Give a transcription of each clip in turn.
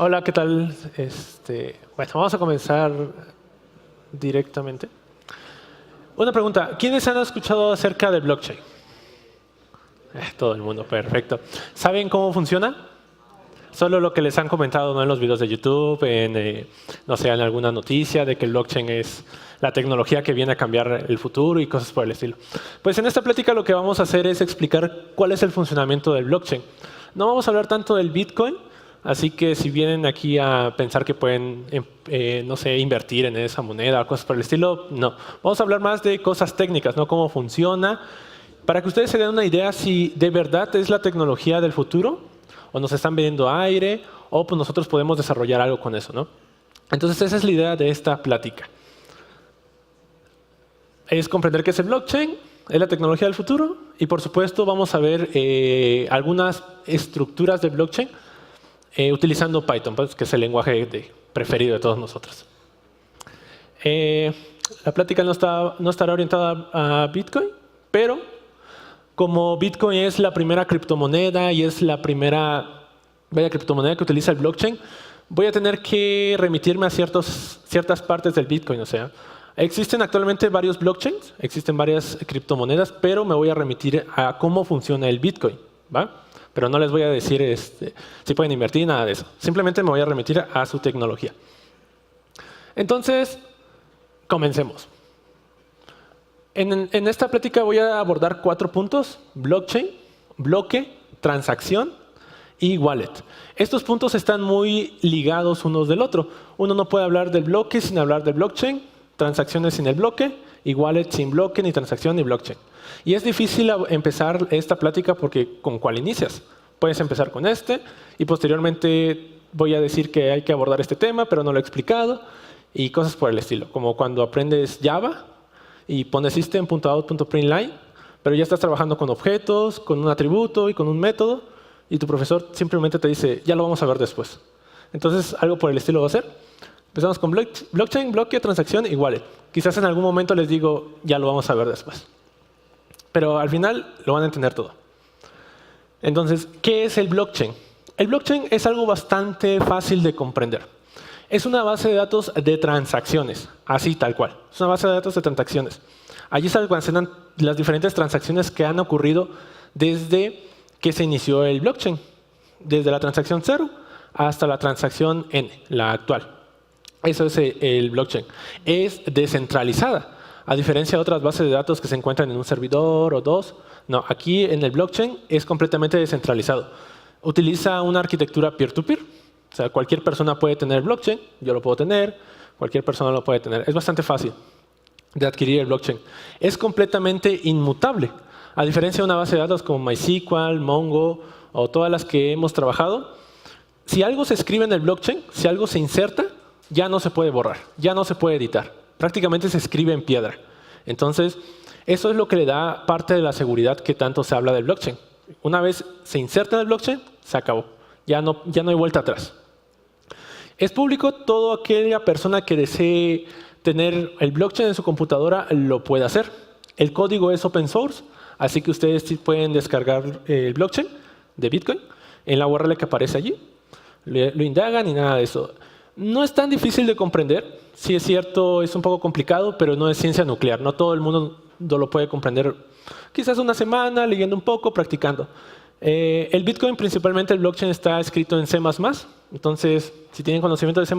Hola, ¿qué tal? Bueno, vamos a comenzar directamente. Una pregunta, ¿quiénes han escuchado acerca del blockchain? Todo el mundo, perfecto. ¿Saben cómo funciona? Solo lo que les han comentado, ¿no? En los videos de YouTube, no sé, en alguna noticia de que el blockchain es la tecnología que viene a cambiar el futuro y cosas por el estilo. Pues en esta plática lo que vamos a hacer es explicar cuál es el funcionamiento del blockchain. No vamos a hablar tanto del Bitcoin, así que si vienen aquí a pensar que pueden, no sé, invertir en esa moneda o cosas por el estilo, no. Vamos a hablar más de cosas técnicas, ¿no? Cómo funciona, para que ustedes se den una idea si de verdad es la tecnología del futuro o nos están vendiendo aire o pues nosotros podemos desarrollar algo con eso, ¿no? Entonces esa es la idea de esta plática. Es comprender qué es el blockchain, es la tecnología del futuro y por supuesto vamos a ver algunas estructuras del blockchain utilizando Python, pues, que es el lenguaje preferido de todos nosotros. La plática no estará orientada a Bitcoin, pero como Bitcoin es la primera criptomoneda y es la primera criptomoneda que utiliza el blockchain, voy a tener que remitirme a ciertas partes del Bitcoin. O sea, existen actualmente varios blockchains, existen varias criptomonedas, pero me voy a remitir a cómo funciona el Bitcoin, ¿va? Pero no les voy a decir si pueden invertir, nada de eso. Simplemente me voy a remitir a su tecnología. Entonces, comencemos. En esta plática voy a abordar 4 puntos: blockchain, bloque, transacción y wallet. Estos puntos están muy ligados unos del otro. Uno no puede hablar del bloque sin hablar del blockchain, transacciones sin el bloque y wallet sin bloque, ni transacción, ni blockchain. Y es difícil empezar esta plática porque ¿con cuál inicias? Puedes empezar con este y posteriormente voy a decir que hay que abordar este tema, pero no lo he explicado y cosas por el estilo. Como cuando aprendes Java y pones system.out.println, pero ya estás trabajando con objetos, con un atributo y con un método y tu profesor simplemente te dice, ya lo vamos a ver después. Entonces, algo por el estilo va a ser. Empezamos con blockchain, bloque, transacción y wallet. Quizás en algún momento les digo, ya lo vamos a ver después. Pero al final lo van a entender todo. Entonces, ¿qué es el blockchain? El blockchain es algo bastante fácil de comprender. Es una base de datos de transacciones, así tal cual. Es una base de datos de transacciones. Allí se almacenan las diferentes transacciones que han ocurrido desde que se inició el blockchain. Desde la transacción 0 hasta la transacción N, la actual. Eso es el blockchain. Es descentralizada. A diferencia de otras bases de datos que se encuentran en un servidor o dos, no, aquí en el blockchain es completamente descentralizado. Utiliza una arquitectura peer-to-peer. O sea, cualquier persona puede tener blockchain, yo lo puedo tener, cualquier persona lo puede tener. Es bastante fácil de adquirir el blockchain. Es completamente inmutable. A diferencia de una base de datos como MySQL, Mongo o todas las que hemos trabajado, si algo se escribe en el blockchain, si algo se inserta, ya no se puede borrar, ya no se puede editar. Prácticamente se escribe en piedra. Entonces, eso es lo que le da parte de la seguridad que tanto se habla del blockchain. Una vez se inserta en el blockchain, se acabó. Ya no hay vuelta atrás. Es público, toda aquella persona que desee tener el blockchain en su computadora lo puede hacer. El código es open source, así que ustedes sí pueden descargar el blockchain de Bitcoin en la URL que aparece allí. Lo indagan y nada de eso. No es tan difícil de comprender. Sí es cierto, es un poco complicado, pero no es ciencia nuclear. No todo el mundo lo puede comprender. Quizás una semana, leyendo un poco, practicando. El Bitcoin, principalmente el blockchain, está escrito en C++. Entonces, si tienen conocimiento de C++,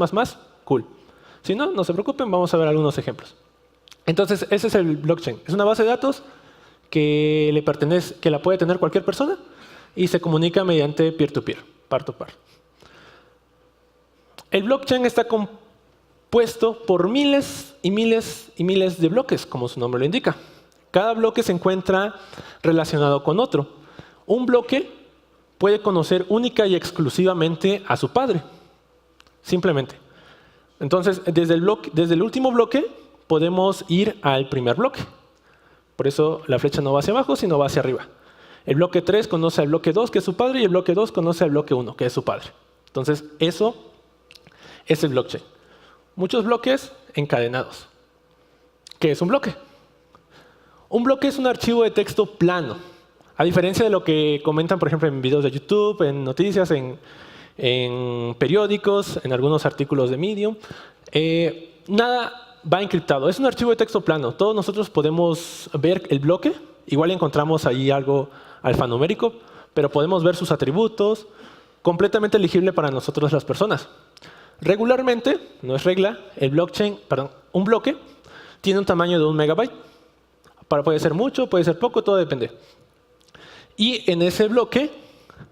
cool. Si no, no se preocupen, vamos a ver algunos ejemplos. Entonces, ese es el blockchain. Es una base de datos que le pertenece, que la puede tener cualquier persona y se comunica mediante peer-to-peer, par-to-par. El blockchain está compuesto por miles y miles y miles de bloques, como su nombre lo indica. Cada bloque se encuentra relacionado con otro. Un bloque puede conocer única y exclusivamente a su padre, simplemente. Entonces, desde el último bloque podemos ir al primer bloque. Por eso la flecha no va hacia abajo, sino va hacia arriba. El bloque 3 conoce al bloque 2, que es su padre, y el bloque 2 conoce al bloque 1, que es su padre. Entonces, eso es el blockchain. Muchos bloques encadenados. ¿Qué es un bloque? Un bloque es un archivo de texto plano. A diferencia de lo que comentan, por ejemplo, en videos de YouTube, en noticias, en periódicos, en algunos artículos de Medium, nada va encriptado. Es un archivo de texto plano. Todos nosotros podemos ver el bloque. Igual encontramos ahí algo alfanumérico, pero podemos ver sus atributos, completamente legible para nosotros las personas. Regularmente, no es regla, un bloque tiene un tamaño de 1 megabyte. Puede ser mucho, puede ser poco, todo depende. Y en ese bloque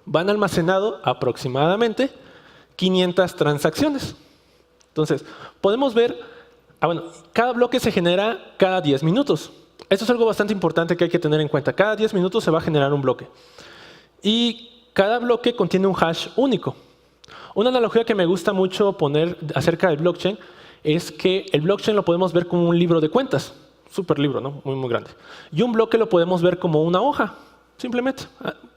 van almacenado aproximadamente 500 transacciones. Entonces, podemos ver, cada bloque se genera cada 10 minutos. Esto es algo bastante importante que hay que tener en cuenta. Cada 10 minutos se va a generar un bloque. Y cada bloque contiene un hash único. Una analogía que me gusta mucho poner acerca del blockchain es que el blockchain lo podemos ver como un libro de cuentas. Súper libro, ¿no? Muy, muy grande. Y un bloque lo podemos ver como una hoja. Simplemente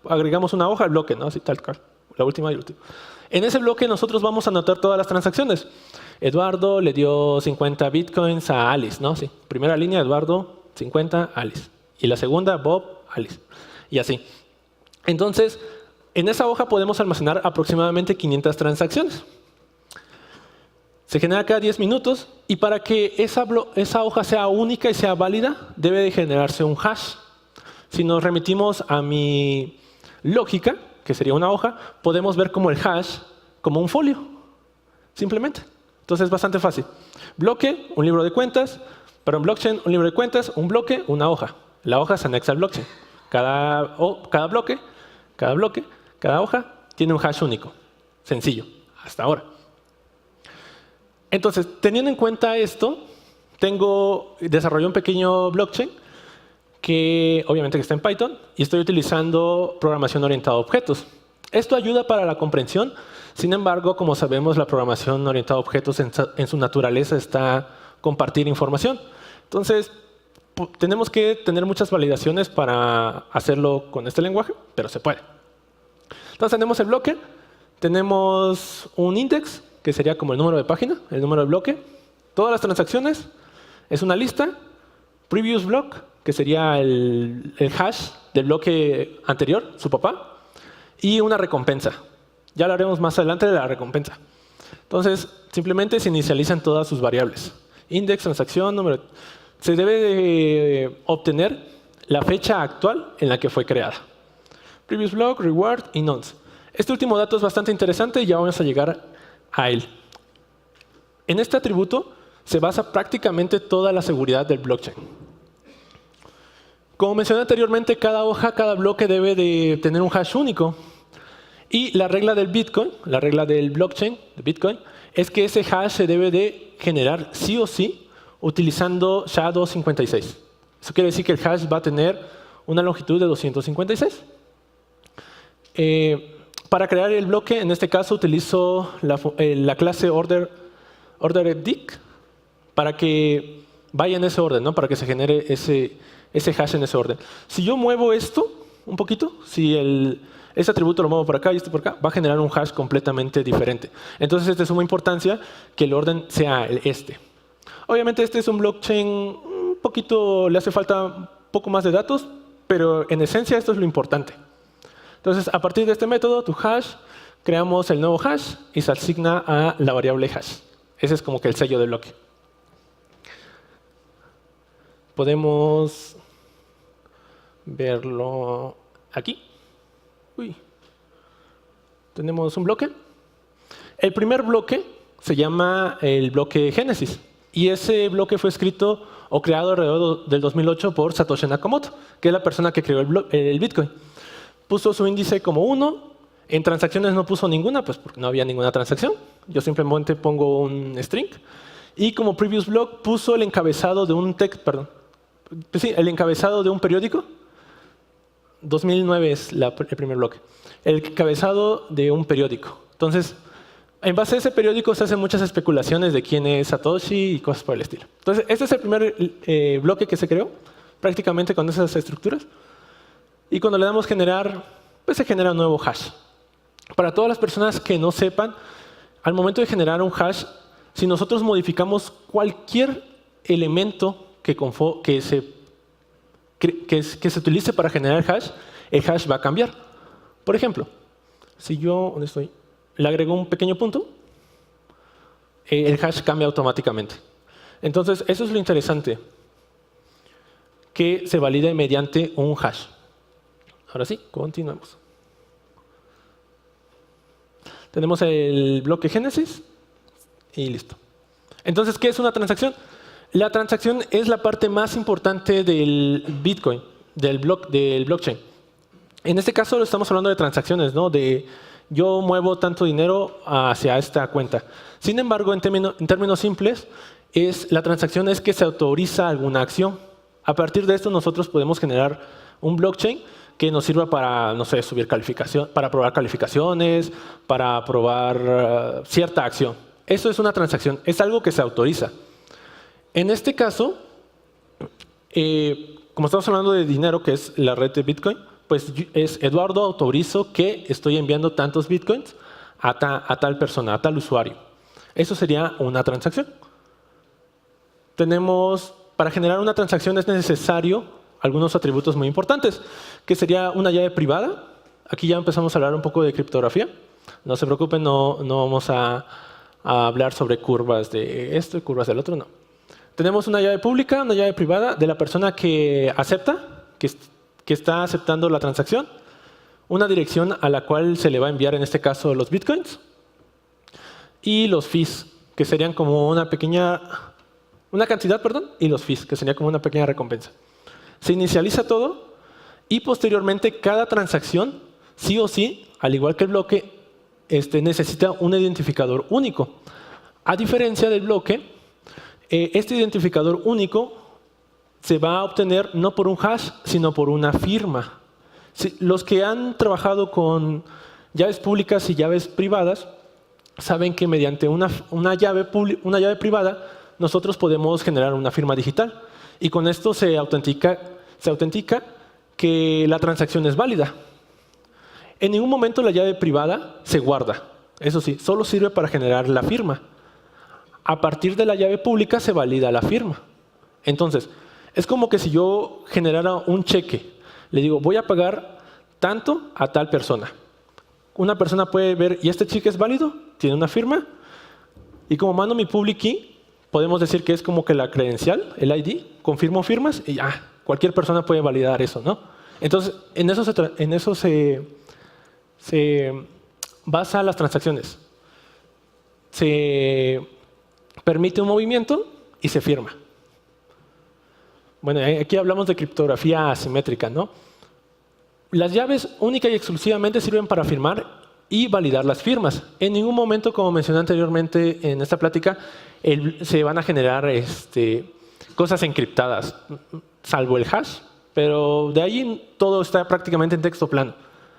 agregamos una hoja al bloque, ¿no? Así tal cual. La última y última. En ese bloque nosotros vamos a anotar todas las transacciones. Eduardo le dio 50 bitcoins a Alice, ¿no? Sí. Primera línea, Eduardo, 50, Alice. Y la segunda, Bob, Alice. Y así. Entonces, en esa hoja podemos almacenar aproximadamente 500 transacciones. Se genera cada 10 minutos y para que esa hoja sea única y sea válida, debe de generarse un hash. Si nos remitimos a mi lógica, que sería una hoja, podemos ver como el hash como un folio, simplemente. Entonces es bastante fácil. Bloque, un libro de cuentas. Perdón, blockchain, un libro de cuentas. Un bloque, una hoja. La hoja se anexa al blockchain. Cada bloque, cada hoja tiene un hash único. Sencillo, hasta ahora. Entonces, teniendo en cuenta esto, desarrollé un pequeño blockchain que obviamente está en Python y estoy utilizando programación orientada a objetos. Esto ayuda para la comprensión. Sin embargo, como sabemos, la programación orientada a objetos en su naturaleza está compartir información. Entonces, tenemos que tener muchas validaciones para hacerlo con este lenguaje, pero se puede. Entonces, tenemos el bloque, tenemos un index, que sería como el número de página, el número de bloque. Todas las transacciones es una lista. Previous block, que sería el hash del bloque anterior, su papá. Y una recompensa. Ya hablaremos más adelante de la recompensa. Entonces, simplemente se inicializan todas sus variables. Index, transacción, número. Se debe de obtener la fecha actual en la que fue creada. Previous block, reward y nonce. Este último dato es bastante interesante y ya vamos a llegar a él. En este atributo se basa prácticamente toda la seguridad del blockchain. Como mencioné anteriormente, cada hoja, cada bloque debe de tener un hash único. Y la regla del Bitcoin, la regla del blockchain, de Bitcoin, es que ese hash se debe de generar sí o sí utilizando SHA-256. Eso quiere decir que el hash va a tener una longitud de 256. Para crear el bloque, en este caso, utilizo la clase orderedIc para que vaya en ese orden, ¿no? Para que se genere ese hash en ese orden. Si yo muevo esto un poquito, si ese atributo lo muevo por acá y este por acá, va a generar un hash completamente diferente. Entonces, es de suma importancia que el orden sea este. Obviamente, este es un blockchain un poquito, le hace falta un poco más de datos, pero en esencia esto es lo importante. Entonces, a partir de este método, tu hash, creamos el nuevo hash y se asigna a la variable hash. Ese es como que el sello del bloque. Podemos verlo aquí. Tenemos un bloque. El primer bloque se llama el bloque Génesis. Y ese bloque fue escrito o creado alrededor del 2008 por Satoshi Nakamoto, que es la persona que creó el Bitcoin. Puso su índice como 1. En transacciones no puso ninguna, pues porque no había ninguna transacción. Yo simplemente pongo un string. Y como previous block puso el encabezado de un el encabezado de un periódico. 2009 es el primer bloque. El encabezado de un periódico. Entonces, en base a ese periódico se hacen muchas especulaciones de quién es Satoshi y cosas por el estilo. Entonces, este es el primer bloque que se creó, prácticamente con esas estructuras. Y cuando le damos generar, pues se genera un nuevo hash. Para todas las personas que no sepan, al momento de generar un hash, si nosotros modificamos cualquier elemento que se utilice para generar el hash va a cambiar. Por ejemplo, si yo, ¿dónde estoy? Le agrego un pequeño punto, el hash cambia automáticamente. Entonces, eso es lo interesante, que se valide mediante un hash. Ahora sí, continuemos. Tenemos el bloque Génesis y listo. Entonces, ¿qué es una transacción? La transacción es la parte más importante del Bitcoin, del blockchain. En este caso estamos hablando de transacciones, ¿no? De yo muevo tanto dinero hacia esta cuenta. Sin embargo, en términos simples, la transacción es que se autoriza alguna acción. A partir de esto nosotros podemos generar un blockchain que nos sirva para, no sé, subir calificación, para probar calificaciones, para probar cierta acción. Eso es una transacción, es algo que se autoriza. En este caso, como estamos hablando de dinero, que es la red de Bitcoin, pues es Eduardo, autorizo que estoy enviando tantos Bitcoins a tal persona, a tal usuario. Eso sería una transacción. Para generar una transacción es necesario algunos atributos muy importantes, que sería una llave privada. Aquí ya empezamos a hablar un poco de criptografía. No se preocupen, no vamos a hablar sobre curvas de esto y curvas del otro, no. Tenemos una llave pública, una llave privada de la persona que acepta, que está aceptando la transacción, una dirección a la cual se le va a enviar, en este caso, los bitcoins, y los fees, que serían como una cantidad, y los fees, que sería como una pequeña recompensa. Se inicializa todo y posteriormente cada transacción, sí o sí, al igual que el bloque, necesita un identificador único. A diferencia del bloque, este identificador único se va a obtener no por un hash, sino por una firma. Los que han trabajado con llaves públicas y llaves privadas saben que mediante una llave privada nosotros podemos generar una firma digital. Y con esto se autentica que la transacción es válida. En ningún momento la llave privada se guarda. Eso sí, solo sirve para generar la firma. A partir de la llave pública se valida la firma. Entonces, es como que si yo generara un cheque, le digo, voy a pagar tanto a tal persona. Una persona puede ver, ¿y este cheque es válido? ¿Tiene una firma? Y como mando mi public key, podemos decir que es como que la credencial, el ID, confirmo firmas y cualquier persona puede validar eso, ¿no? Entonces, en eso se basa las transacciones. Se permite un movimiento y se firma. Bueno, aquí hablamos de criptografía asimétrica, ¿no? Las llaves única y exclusivamente sirven para firmar y validar las firmas. En ningún momento, como mencioné anteriormente en esta plática, se van a generar cosas encriptadas, salvo el hash, pero de ahí todo está prácticamente en texto plano.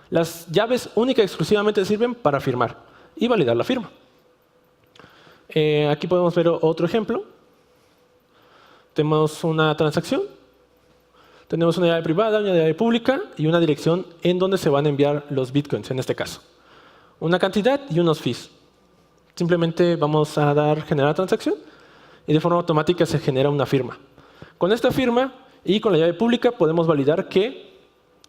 Las llaves única y exclusivamente sirven para firmar y validar la firma. Aquí podemos ver otro ejemplo. Tenemos una transacción, tenemos una llave privada, una llave pública y una dirección en donde se van a enviar los bitcoins, en este caso. Una cantidad y unos fees. Simplemente vamos a generar transacción y de forma automática se genera una firma. Con esta firma y con la llave pública podemos validar que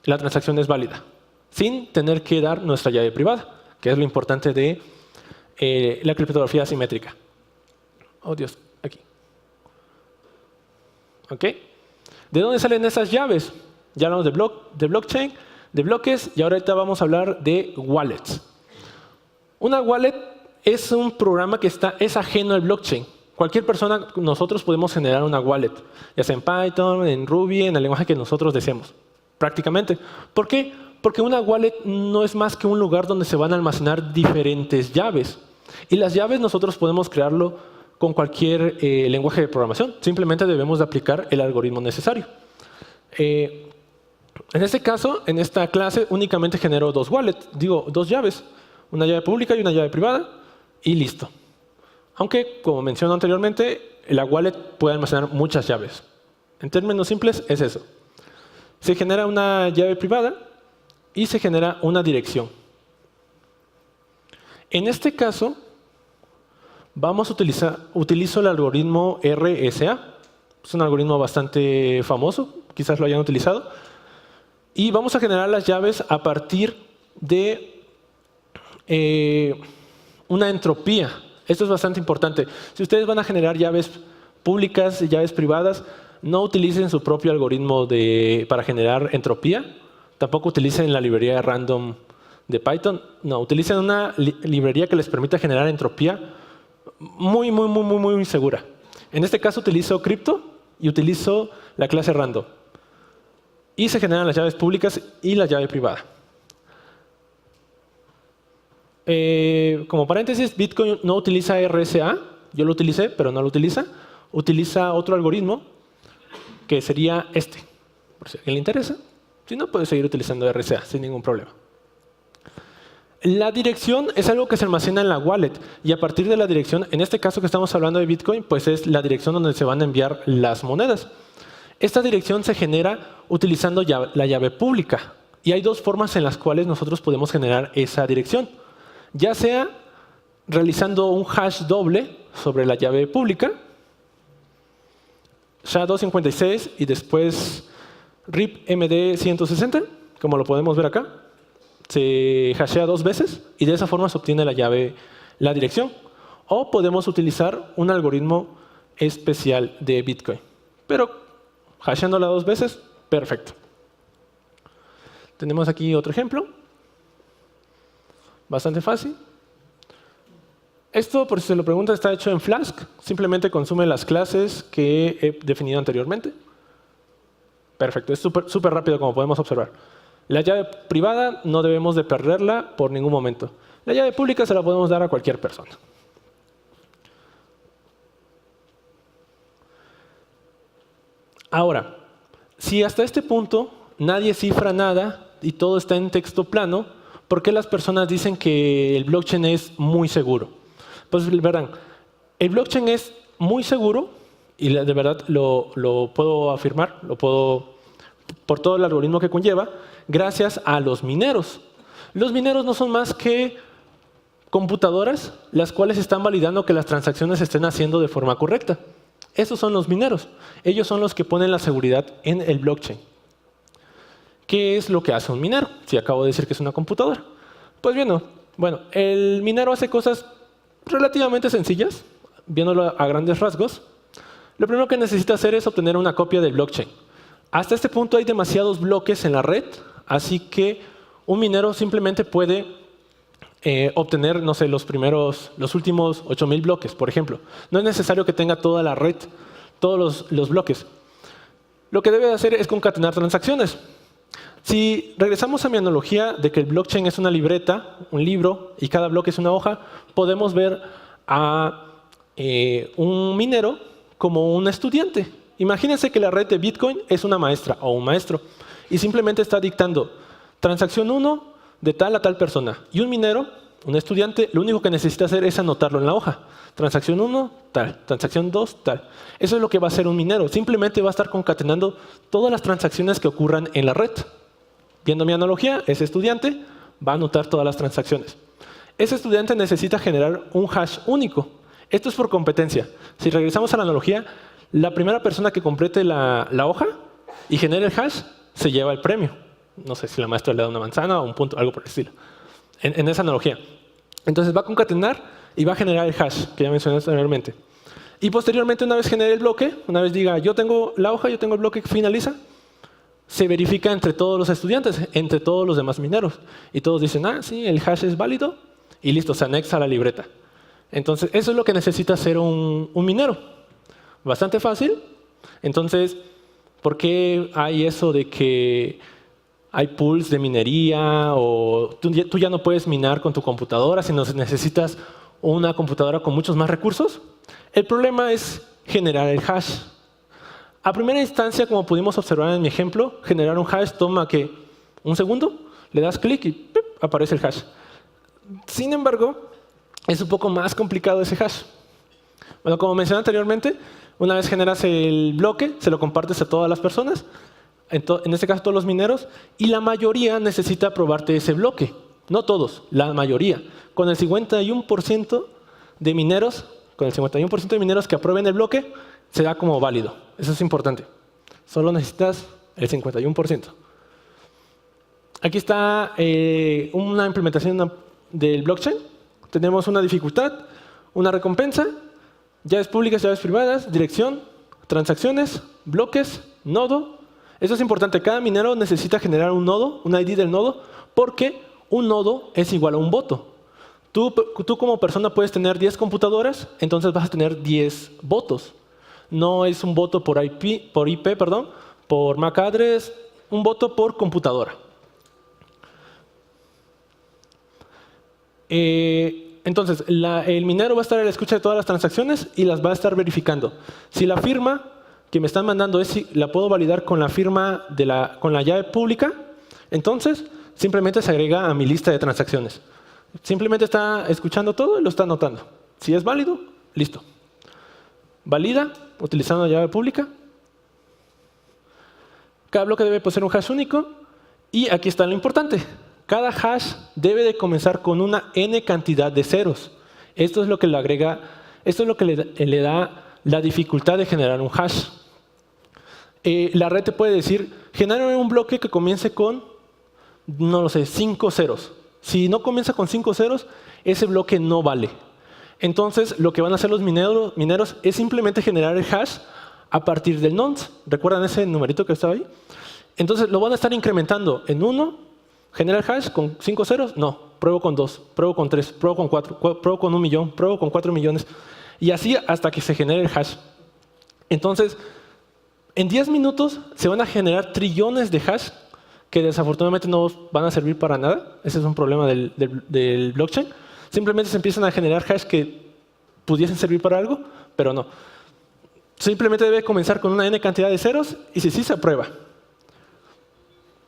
la transacción es válida, sin tener que dar nuestra llave privada, que es lo importante de la criptografía asimétrica. Oh, Dios, aquí. ¿Ok? ¿De dónde salen esas llaves? Ya hablamos de blockchain, de bloques, y ahorita vamos a hablar de wallets. Una wallet es un programa que es ajeno al blockchain. Cualquier persona, nosotros podemos generar una wallet, ya sea en Python, en Ruby, en el lenguaje que nosotros deseemos, prácticamente. ¿Por qué? Porque una wallet no es más que un lugar donde se van a almacenar diferentes llaves. Y las llaves nosotros podemos crearlo con cualquier lenguaje de programación. Simplemente debemos de aplicar el algoritmo necesario. En este caso, en esta clase, únicamente genero dos llaves. Una llave pública y una llave privada. Y listo. Aunque, como mencioné anteriormente, la wallet puede almacenar muchas llaves. En términos simples, es eso. Se genera una llave privada y se genera una dirección. En este caso, utilizo el algoritmo RSA. Es un algoritmo bastante famoso, quizás lo hayan utilizado. Y vamos a generar las llaves a partir de una entropía. Esto es bastante importante. Si ustedes van a generar llaves públicas y llaves privadas, no utilicen su propio algoritmo para generar entropía. Tampoco utilicen la librería random de Python. No, utilicen una librería que les permita generar entropía muy segura. En este caso utilizo Crypto y utilizo la clase random. Y se generan las llaves públicas y la llave privada. Como paréntesis, Bitcoin no utiliza RSA. Yo lo utilicé, pero no lo utiliza. Utiliza otro algoritmo que sería este. Por si a alguien le interesa. Si no, puede seguir utilizando RSA sin ningún problema. La dirección es algo que se almacena en la wallet. Y a partir de la dirección, en este caso que estamos hablando de Bitcoin, pues es la dirección donde se van a enviar las monedas. Esta dirección se genera utilizando la llave pública. Y hay dos formas en las cuales nosotros podemos generar esa dirección. Ya sea realizando un hash doble sobre la llave pública, SHA-256 y después RIP-MD-160, como lo podemos ver acá. Se hashea 2 veces y de esa forma se obtiene la dirección. O podemos utilizar un algoritmo especial de Bitcoin. Pero hasheándola 2 veces, perfecto. Tenemos aquí otro ejemplo. Bastante fácil. Esto, por si se lo preguntan, está hecho en Flask. Simplemente consume las clases que he definido anteriormente. Perfecto. Es súper rápido, como podemos observar. La llave privada no debemos de perderla por ningún momento. La llave pública se la podemos dar a cualquier persona. Ahora, si hasta este punto nadie cifra nada y todo está en texto plano, ¿por qué las personas dicen que el blockchain es muy seguro? Pues verán, el blockchain es muy seguro y de verdad lo puedo afirmar, por todo el algoritmo que conlleva, gracias a los mineros. Los mineros no son más que computadoras las cuales están validando que las transacciones se estén haciendo de forma correcta. Esos son los mineros. Ellos son los que ponen la seguridad en el blockchain. ¿Qué es lo que hace un minero? Si acabo de decir que es una computadora. Pues bien, bueno, el minero hace cosas relativamente sencillas, viéndolo a grandes rasgos. Lo primero que necesita hacer es obtener una copia del blockchain. Hasta este punto hay demasiados bloques en la red, así que un minero simplemente puede obtener, no sé, los últimos 8.000 bloques, por ejemplo. No es necesario que tenga toda la red, todos los bloques. Lo que debe hacer es concatenar transacciones. Si regresamos a mi analogía de que el blockchain es una libreta, un libro, y cada bloque es una hoja, podemos ver a un minero como un estudiante. Imagínense que la red de Bitcoin es una maestra o un maestro y simplemente está dictando transacción 1 de tal a tal persona. Y un minero, un estudiante, lo único que necesita hacer es anotarlo en la hoja. Transacción 1, tal. Transacción 2, tal. Eso es lo que va a hacer un minero. Simplemente va a estar concatenando todas las transacciones que ocurran en la red. Viendo mi analogía, ese estudiante va a anotar todas las transacciones. Ese estudiante necesita generar un hash único. Esto es por competencia. Si regresamos a la analogía, la primera persona que complete la hoja y genere el hash se lleva el premio. No sé si la maestra le da una manzana o un punto, algo por el estilo. En esa analogía. Entonces va a concatenar y va a generar el hash que ya mencioné anteriormente. Y posteriormente, una vez genere el bloque, una vez diga yo tengo la hoja, yo tengo el bloque que finaliza, se verifica entre todos los estudiantes, entre todos los demás mineros. Y todos dicen, ah, sí, el hash es válido y listo, se anexa a la libreta. Entonces, eso es lo que necesita hacer un minero. Bastante fácil. Entonces, ¿por qué hay eso de que hay pools de minería o tú ya no puedes minar con tu computadora, sino necesitas una computadora con muchos más recursos? El problema es generar el hash. A primera instancia, como pudimos observar en mi ejemplo, generar un hash toma que un segundo, le das clic y ¡pip!, aparece el hash. Sin embargo, es un poco más complicado ese hash. Bueno, como mencioné anteriormente, una vez generas el bloque, se lo compartes a todas las personas. en este caso todos los mineros, y la mayoría necesita aprobarte ese bloque. No todos, la mayoría. Con el 51% de mineros, que aprueben el bloque, se da como válido. Eso es importante. Solo necesitas el 51%. Aquí está una implementación del blockchain. Tenemos una dificultad, una recompensa, llaves públicas, llaves privadas, dirección, transacciones, bloques, nodo. Eso es importante. Cada minero necesita generar un nodo, un ID del nodo, porque un nodo es igual a un voto. Tú como persona puedes tener 10 computadoras, entonces vas a tener 10 votos. No es un voto por IP, por MAC address, un voto por computadora. Entonces, el minero va a estar a la escucha de todas las transacciones y las va a estar verificando. Si la firma que me están mandando la puedo validar con la firma con la llave pública, entonces simplemente se agrega a mi lista de transacciones. Simplemente está escuchando todo y lo está anotando. Si es válido, listo. Valida utilizando la llave pública. Cada bloque debe poseer un hash único. Y aquí está lo importante. Cada hash debe de comenzar con una n cantidad de ceros. Esto es lo que le da la dificultad de generar un hash. La red te puede decir, genera un bloque que comience con, no lo sé, 5 ceros. Si no comienza con 5 ceros, ese bloque no vale. Entonces, lo que van a hacer los mineros es simplemente generar el hash a partir del nonce. ¿Recuerdan ese numerito que estaba ahí? Entonces, lo van a estar incrementando en 1. ¿Genera el hash con 5 ceros? No. Pruebo con 2, pruebo con 3, pruebo con 4, pruebo con 1 millón, pruebo con 4 millones. Y así hasta que se genere el hash. Entonces, en 10 minutos se van a generar trillones de hash que desafortunadamente no van a servir para nada. Ese es un problema del blockchain. Simplemente se empiezan a generar hash que pudiesen servir para algo, pero no. Simplemente debe comenzar con una n cantidad de ceros y si sí se aprueba.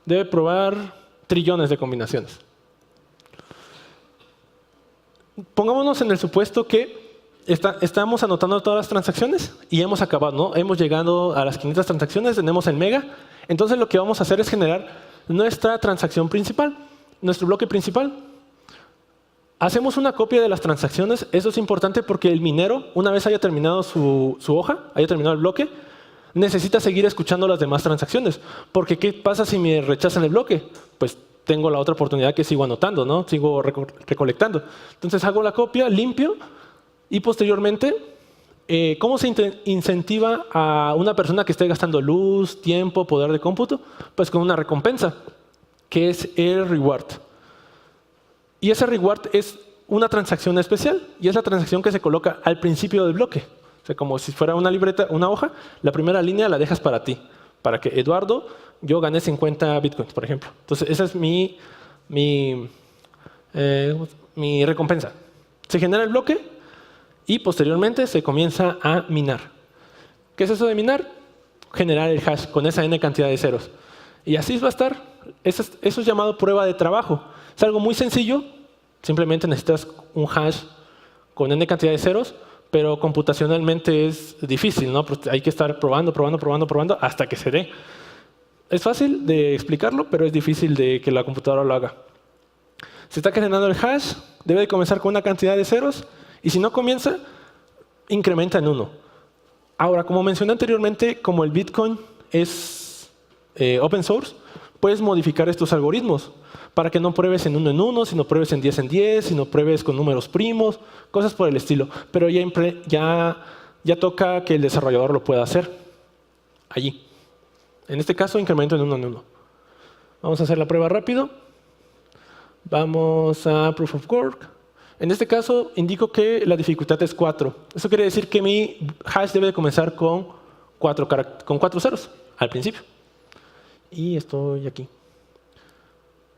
Debe probar trillones de combinaciones. Pongámonos en el supuesto que estamos anotando todas las transacciones y hemos acabado, ¿no? Hemos llegado a las 500 transacciones, tenemos el mega. Entonces lo que vamos a hacer es generar nuestra transacción principal, nuestro bloque principal. Hacemos una copia de las transacciones. Eso es importante porque el minero, una vez haya terminado su hoja, haya terminado el bloque, necesita seguir escuchando las demás transacciones. Porque ¿qué pasa si me rechazan el bloque? Pues tengo la otra oportunidad que sigo anotando, ¿no? Sigo recolectando. Entonces hago la copia, limpio y posteriormente, ¿cómo se incentiva a una persona que esté gastando luz, tiempo, poder de cómputo? Pues con una recompensa, que es el reward. Y ese reward es una transacción especial y es la transacción que se coloca al principio del bloque. O sea, como si fuera una libreta, una hoja, la primera línea la dejas para ti. Para que Eduardo, yo gané 50 bitcoins, por ejemplo. Entonces, esa es mi recompensa. Se genera el bloque y posteriormente se comienza a minar. ¿Qué es eso de minar? Generar el hash con esa n cantidad de ceros. Y así va a estar. Eso es llamado prueba de trabajo. Es algo muy sencillo. Simplemente necesitas un hash con n cantidad de ceros, pero computacionalmente es difícil, ¿no? Porque hay que estar probando hasta que se dé. Es fácil de explicarlo, pero es difícil de que la computadora lo haga. Se está generando el hash, debe de comenzar con una cantidad de ceros, y si no comienza, incrementa en 1. Ahora, como mencioné anteriormente, como el Bitcoin es open source, puedes modificar estos algoritmos para que no pruebes en 1 en 1, sino pruebes en 10 en 10, sino pruebes con números primos, cosas por el estilo. Pero ya toca que el desarrollador lo pueda hacer allí. En este caso, incremento en 1 en 1. Vamos a hacer la prueba rápido. Vamos a Proof of Work. En este caso, indico que la dificultad es 4. Eso quiere decir que mi hash debe de comenzar con 4 ceros al principio. Y estoy aquí.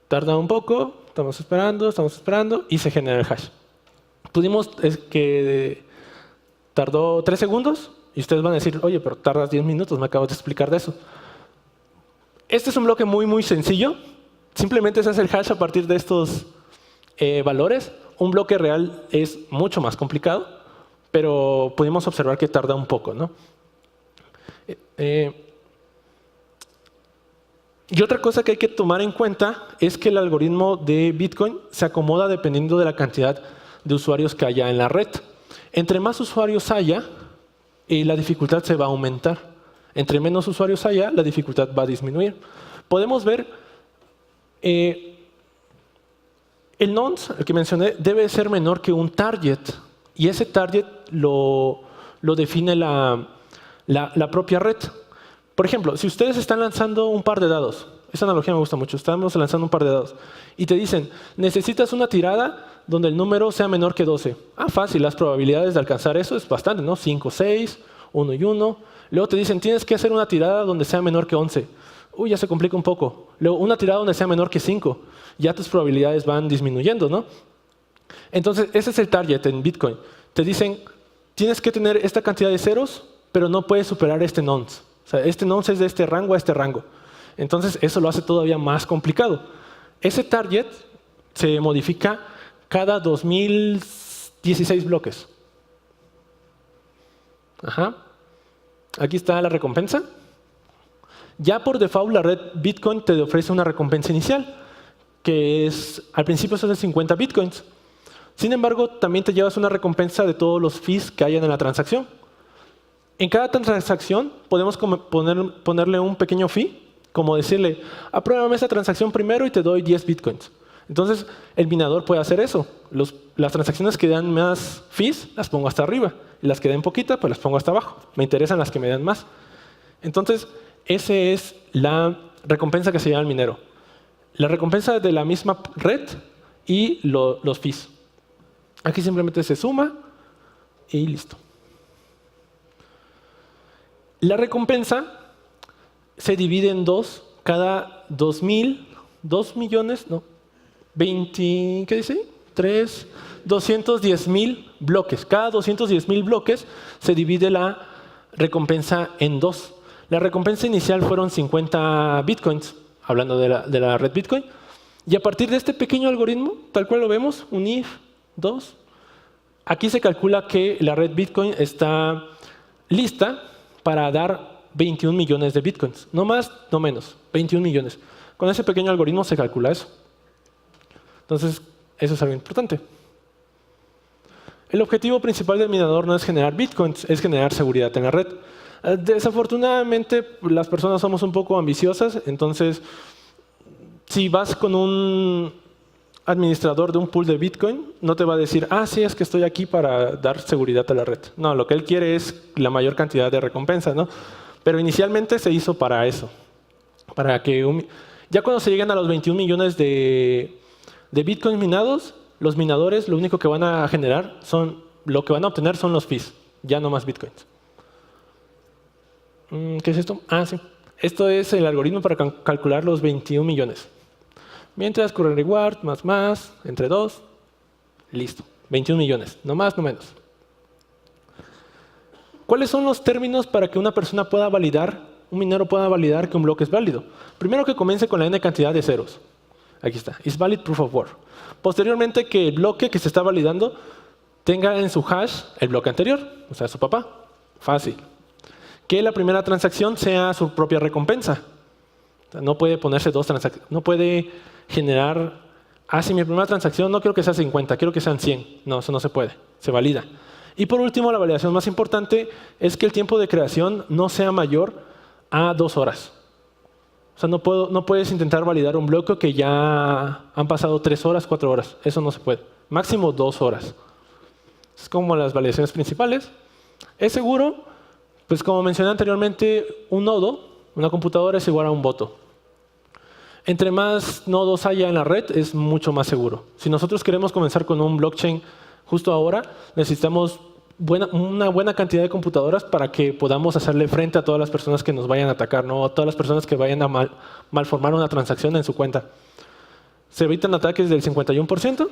Tarda un poco, estamos esperando y se genera el hash. Pudimos que tardó 3 segundos y ustedes van a decir, oye, pero tardas 10 minutos, me acabas de explicar de eso. Este es un bloque muy, muy sencillo. Simplemente se hace el hash a partir de estos valores. Un bloque real es mucho más complicado, pero pudimos observar que tarda un poco, ¿no? Y otra cosa que hay que tomar en cuenta es que el algoritmo de Bitcoin se acomoda dependiendo de la cantidad de usuarios que haya en la red. Entre más usuarios haya, la dificultad se va a aumentar. Entre menos usuarios haya, la dificultad va a disminuir. Podemos ver, el nonce, el que mencioné, debe ser menor que un target. Y ese target lo define la propia red. Por ejemplo, si ustedes están lanzando un par de dados, esa analogía me gusta mucho, estamos lanzando un par de dados, y te dicen, necesitas una tirada donde el número sea menor que 12. Ah, fácil, las probabilidades de alcanzar eso es bastante, ¿no? 5, 6, 1 y 1. Luego te dicen, tienes que hacer una tirada donde sea menor que 11. Uy, ya se complica un poco. Luego, una tirada donde sea menor que 5. Ya tus probabilidades van disminuyendo, ¿no? Entonces, ese es el target en Bitcoin. Te dicen, tienes que tener esta cantidad de ceros, pero no puedes superar este nonce. O sea, este nonce es de este rango a este rango. Entonces, eso lo hace todavía más complicado. Ese target se modifica cada 2016 bloques. Ajá. Aquí está la recompensa. Ya por default, la red Bitcoin te ofrece una recompensa inicial, que es, al principio son de 50 Bitcoins. Sin embargo, también te llevas una recompensa de todos los fees que hayan en la transacción. En cada transacción podemos ponerle un pequeño fee, como decirle, apruébame esta transacción primero y te doy 10 Bitcoins. Entonces, el minador puede hacer eso. Las transacciones que dan más fees las pongo hasta arriba. Y las que den poquita, pues las pongo hasta abajo. Me interesan las que me dan más. Entonces, esa es la recompensa que se llama el minero. La recompensa de la misma red y los fees. Aquí simplemente se suma y listo. La recompensa se divide en dos cada 2 millones, no, 20, ¿qué dice? 210,000 bloques. Cada 210,000 bloques se divide la recompensa en dos. La recompensa inicial fueron 50 bitcoins, hablando de la red Bitcoin. Y a partir de este pequeño algoritmo, tal cual lo vemos, un if, 2, aquí se calcula que la red Bitcoin está lista para dar 21 millones de bitcoins. No más, no menos. 21 millones. Con ese pequeño algoritmo se calcula eso. Entonces, eso es algo importante. El objetivo principal del minador no es generar bitcoins, es generar seguridad en la red. Desafortunadamente, las personas somos un poco ambiciosas, entonces, si vas con un administrador de un pool de Bitcoin, no te va a decir, ah, sí, es que estoy aquí para dar seguridad a la red. No, lo que él quiere es la mayor cantidad de recompensas, ¿no? Pero inicialmente se hizo para eso. Para que ya cuando se lleguen a los 21 millones de Bitcoins minados, los minadores lo único que van a generar lo que van a obtener son los fees, ya no más Bitcoins. ¿Qué es esto? Ah, sí. Esto es el algoritmo para calcular los 21 millones. Mientras corre reward, más, entre 2, listo. 21 millones, no más, no menos. ¿Cuáles son los términos para que una persona pueda validar, un minero pueda validar que un bloque es válido? Primero que comience con la n cantidad de ceros. Aquí está, is valid proof of work. Posteriormente que el bloque que se está validando tenga en su hash el bloque anterior, o sea, su papá. Fácil. Que la primera transacción sea su propia recompensa. O sea, no puede ponerse dos transacciones, no puede generar, si mi primera transacción no quiero que sea 50, quiero que sean 100. No, eso no se puede, se valida. Y por último, la validación más importante es que el tiempo de creación no sea mayor a 2 horas. O sea, no puedes intentar validar un bloque que ya han pasado 3 horas, 4 horas. Eso no se puede. Máximo 2 horas. Es como las validaciones principales. ¿Es seguro? Pues como mencioné anteriormente, un nodo, una computadora es igual a un voto. Entre más nodos haya en la red, es mucho más seguro. Si nosotros queremos comenzar con un blockchain justo ahora, necesitamos una buena cantidad de computadoras para que podamos hacerle frente a todas las personas que nos vayan a atacar, ¿no? A todas las personas que vayan a malformar una transacción en su cuenta. Se evitan ataques del 51%.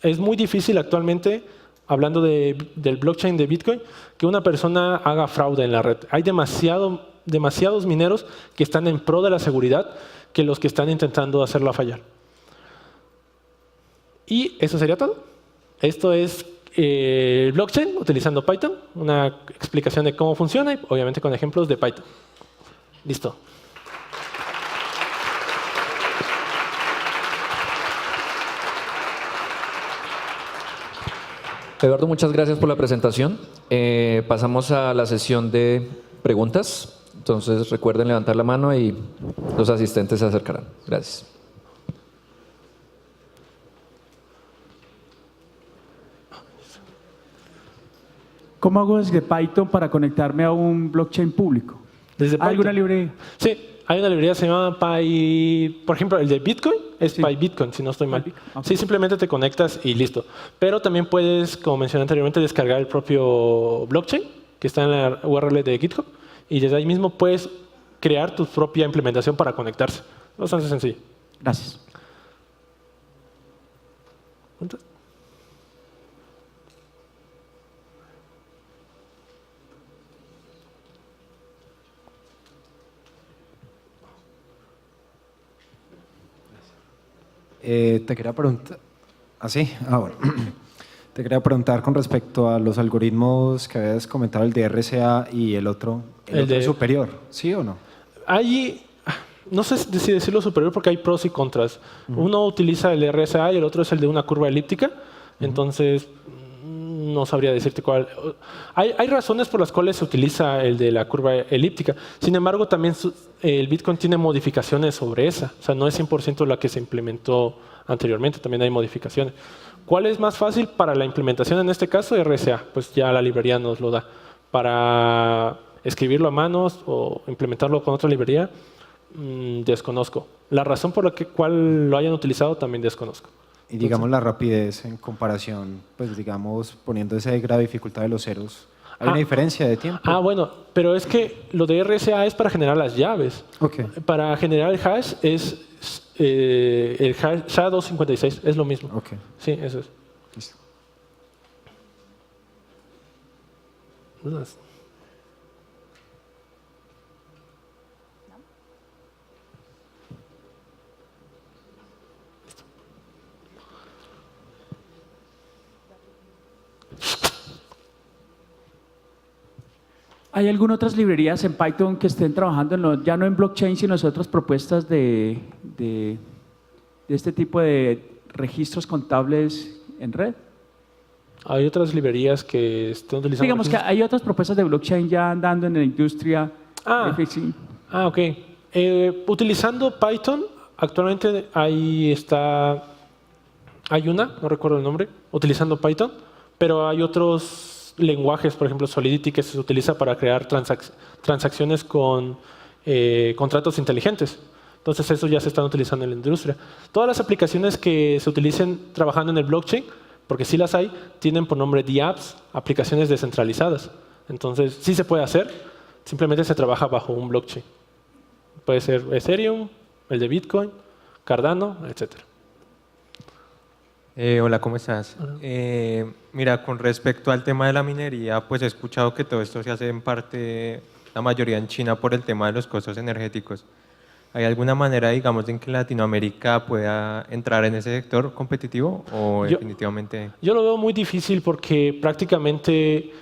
Es muy difícil actualmente, hablando del blockchain de Bitcoin, que una persona haga fraude en la red. Hay demasiados mineros que están en pro de la seguridad que los que están intentando hacerlo fallar. Y eso sería todo. Esto es el blockchain utilizando Python, una explicación de cómo funciona y obviamente con ejemplos de Python. Listo. Eduardo, muchas gracias por la presentación. Pasamos a la sesión de preguntas. Entonces recuerden levantar la mano y los asistentes se acercarán. Gracias. ¿Cómo hago desde Python para conectarme a un blockchain público? Desde ¿Hay alguna Python. librería? Sí, hay una librería que se llama Py, por ejemplo, el de Bitcoin es Sí. PyBitcoin, si no estoy mal. PyBitcoin, ok. Sí, simplemente te conectas y listo. Pero también puedes, como mencioné anteriormente, descargar el propio blockchain que está en la URL de GitHub y desde ahí mismo puedes crear tu propia implementación para conectarse. Bastante sencillo. Gracias. Te quería preguntar. ¿Ah, sí? Ah, bueno. Te quería preguntar con respecto a los algoritmos que habías comentado, el de RSA y el otro de superior, ¿sí o no? Hay, no sé si decirlo superior porque hay pros y contras. Uno utiliza el RSA y el otro es el de una curva elíptica. Entonces, no sabría decirte cuál. Hay razones por las cuales se utiliza el de la curva elíptica. Sin embargo, también el Bitcoin tiene modificaciones sobre esa. O sea, no es 100% la que se implementó anteriormente. También hay modificaciones. ¿Cuál es más fácil para la implementación en este caso? RSA. Pues ya la librería nos lo da. Para escribirlo a manos o implementarlo con otra librería, desconozco. La razón por la cual lo hayan utilizado también desconozco. Y digamos la rapidez en comparación, pues digamos poniendo esa grave dificultad de los ceros, ¿hay una diferencia de tiempo? Bueno, pero es que lo de RSA es para generar las llaves. Ok. Para generar el hash es el hash SHA-256, es lo mismo. Ok. Sí, eso es. Listo. ¿Dudas? ¿Hay algunas otras librerías en Python que estén trabajando ya no en blockchain, sino en otras propuestas de este tipo de registros contables en red? Hay otras librerías que están utilizando. Digamos que hay otras propuestas de blockchain ya andando en la industria. Sí. Ok. Utilizando Python, actualmente ahí está. Hay una, no recuerdo el nombre, utilizando Python, pero hay otros lenguajes, por ejemplo Solidity, que se utiliza para crear transacciones con contratos inteligentes. Entonces eso ya se están utilizando en la industria. Todas las aplicaciones que se utilicen trabajando en el blockchain, porque sí las hay, tienen por nombre DApps, aplicaciones descentralizadas. Entonces sí se puede hacer, simplemente se trabaja bajo un blockchain. Puede ser Ethereum, el de Bitcoin, Cardano, etcétera. Hola, ¿cómo estás? Mira, con respecto al tema de la minería, pues he escuchado que todo esto se hace en parte, la mayoría en China, por el tema de los costos energéticos. ¿Hay alguna manera, digamos, en que Latinoamérica pueda entrar en ese sector competitivo o definitivamente? Yo lo veo muy difícil porque prácticamente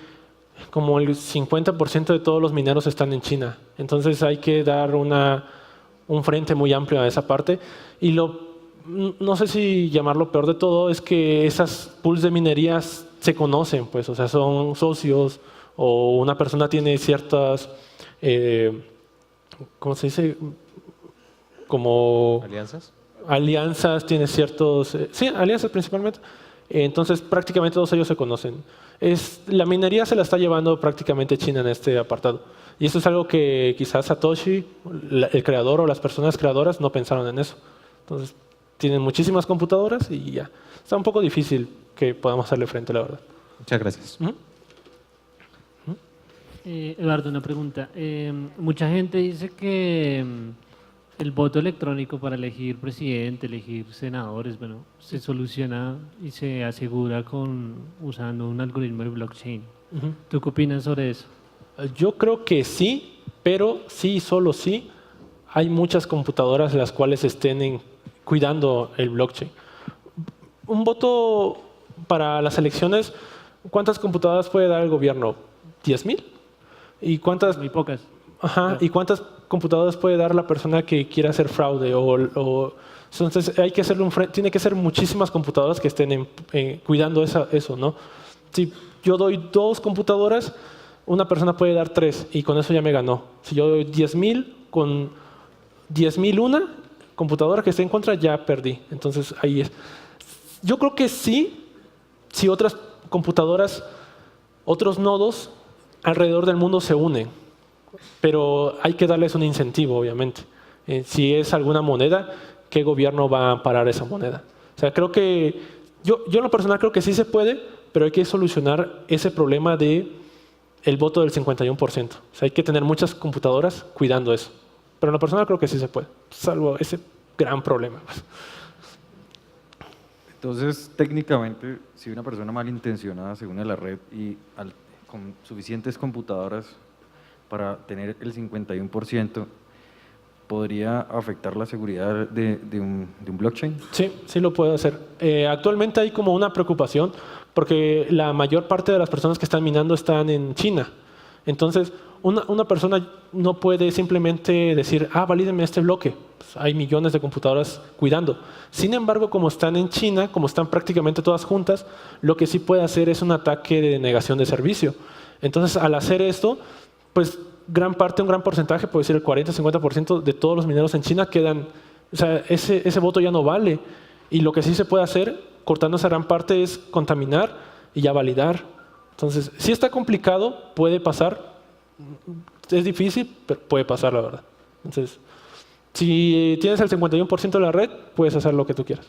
como el 50% de todos los mineros están en China. Entonces hay que dar un frente muy amplio a esa parte. Y no sé si llamarlo peor de todo, es que esas pools de minerías se conocen, pues, o sea, son socios o una persona tiene ciertas, ¿cómo se dice? Como ¿Alianzas? alianzas, tiene ciertos, sí, alianzas principalmente. Entonces, prácticamente todos ellos se conocen. La minería se la está llevando prácticamente China en este apartado. Y eso es algo que quizás Satoshi, el creador o las personas creadoras no pensaron en eso. Entonces, tienen muchísimas computadoras y ya. Está un poco difícil que podamos hacerle frente, la verdad. Muchas gracias. Eduardo, una pregunta. Mucha gente dice que el voto electrónico para elegir presidente, elegir senadores, bueno, se soluciona y se asegura usando un algoritmo de blockchain. ¿Tú qué opinas sobre eso? Yo creo que sí, pero sí, solo sí, hay muchas computadoras las cuales estén cuidando el blockchain. Un voto para las elecciones, ¿cuántas computadoras puede dar el gobierno? ¿10,000? ¿Y cuántas? Muy pocas. Ajá, ¿y cuántas computadoras puede dar la persona que quiera hacer fraude? Entonces hay que hacerle tiene que ser muchísimas computadoras que estén cuidando eso, ¿no? Si yo doy 2 computadoras, una persona puede dar 3 y con eso ya me ganó. Si yo doy 10.000, con 10.000 una computadora que esté en contra, ya perdí. Entonces ahí es. Yo creo que sí, si otras computadoras, otros nodos alrededor del mundo se unen, pero hay que darles un incentivo, obviamente. Si es alguna moneda, ¿qué gobierno va a parar esa moneda? O sea, creo que yo en lo personal creo que sí se puede, pero hay que solucionar ese problema de el voto del 51%. O sea, hay que tener muchas computadoras cuidando eso. Pero en lo personal creo que sí se puede, salvo ese gran problema. Entonces, técnicamente, si una persona malintencionada se une a la red y con suficientes computadoras para tener el 51%, ¿podría afectar la seguridad de un blockchain? Sí, sí lo puede hacer. Actualmente hay como una preocupación porque la mayor parte de las personas que están minando están en China. Entonces, una persona no puede simplemente decir, valídeme este bloque. Pues hay millones de computadoras cuidando. Sin embargo, como están en China, como están prácticamente todas juntas, lo que sí puede hacer es un ataque de negación de servicio. Entonces, al hacer esto, pues un gran porcentaje, puede decir el 40-50% de todos los mineros en China quedan, o sea, ese voto ya no vale. Y lo que sí se puede hacer, cortando esa gran parte, es contaminar y ya validar. Entonces, sí está complicado, puede pasar. Es difícil, pero puede pasar, la verdad. Entonces, si tienes el 51% de la red, puedes hacer lo que tú quieras.